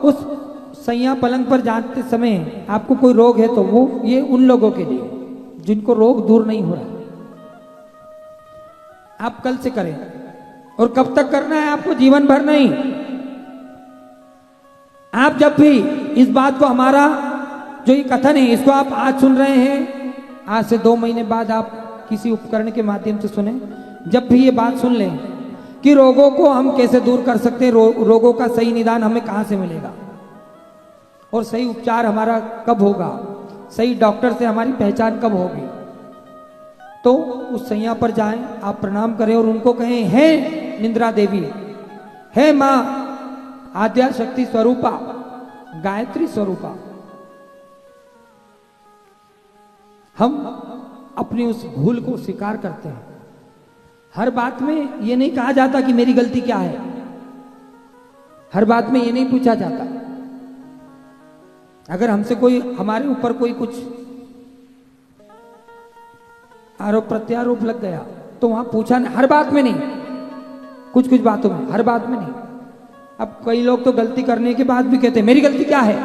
उस सैया पलंग पर जाते समय आपको कोई रोग है तो वो ये उन लोगों के लिए जिनको रोग दूर नहीं हो रहा। आप कल से करें। और कब तक करना है आपको? जीवन भर नहीं। आप जब भी इस बात को, हमारा जो ये कथन है इसको आप आज सुन रहे हैं, आज से 2 महीने बाद आप किसी उपकरण के माध्यम से सुने, जब भी ये बात सुन लें कि रोगों को हम कैसे दूर कर सकते हैं, रोगों का सही निदान हमें कहां से मिलेगा और सही उपचार हमारा कब होगा, सही डॉक्टर से हमारी पहचान कब होगी, तो उस सैया पर जाएं, आप प्रणाम करें और उनको कहें, हे निंद्रा देवी, हे मां आद्या शक्ति स्वरूपा, गायत्री स्वरूपा, हम अपनी उस भूल को स्वीकार करते हैं। हर बात में ये नहीं कहा जाता कि मेरी गलती क्या है, हर बात में ये नहीं पूछा जाता। अगर हमसे कोई, हमारे ऊपर कोई कुछ आरोप प्रत्यारोप लग गया तो वहां पूछा नहीं, हर बात में नहीं, कुछ कुछ बातों में, हर बात में नहीं। अब कई लोग तो गलती करने के बाद भी कहते हैं मेरी गलती क्या है,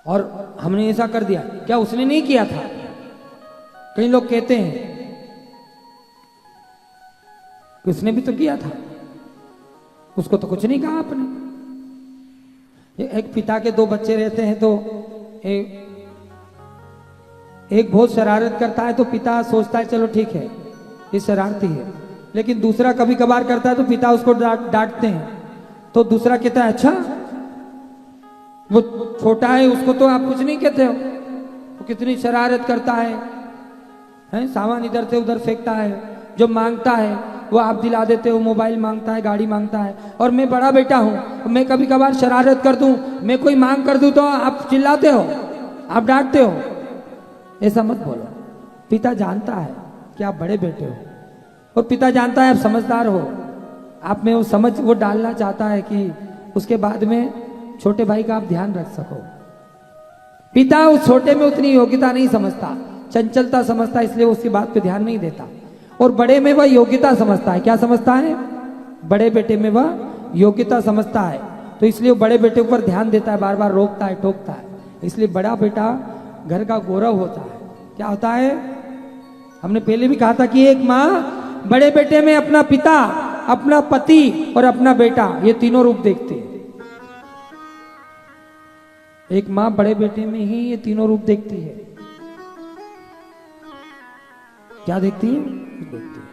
और हमने ऐसा कर दिया, क्या उसने नहीं किया था? कई लोग कहते हैं कि उसने भी तो किया था, उसको तो कुछ नहीं कहा आपने। एक पिता के 2 बच्चे रहते हैं तो एक बहुत शरारत करता है तो पिता सोचता है चलो ठीक है ये शरारती है, लेकिन दूसरा कभी कभार करता है तो पिता उसको डांटते हैं, तो दूसरा कहता है अच्छा वो छोटा है उसको तो आप कुछ नहीं कहते हो, वो कितनी शरारत करता है, सामान इधर से उधर फेंकता है, जो मांगता है वो आप दिला देते हो, मोबाइल मांगता है, गाड़ी मांगता है, और मैं बड़ा बेटा हूं, मैं कभी कभार शरारत कर दूं, मैं कोई मांग कर दूं तो आप चिल्लाते हो, आप डांटते हो। ऐसा मत बोलो। पिता जानता है कि आप बड़े बेटे हो और पिता जानता है आप समझदार हो, आप में वो समझ वो डालना चाहता है कि उसके बाद में छोटे भाई का आप ध्यान रख सको। पिता उस छोटे में उतनी योग्यता नहीं समझता, चंचलता समझता, इसलिए उसकी बात पे ध्यान नहीं देता, और बड़े में वह योग्यता समझता है। क्या समझता है? बड़े बेटे में वह योग्यता समझता है, तो इसलिए वो बड़े बेटे पर ध्यान देता है, बार बार रोकता है, टोकता है। इसलिए बड़ा बेटा घर का गौरव होता है। क्या होता है? हमने पहले भी कहा था कि एक माँ बड़े बेटे में अपना पिता, अपना पति और अपना बेटा, ये तीनों रूप देखती है। एक माँ बड़े बेटे में ही ये तीनों रूप देखती है। क्या देखती है? देखती है।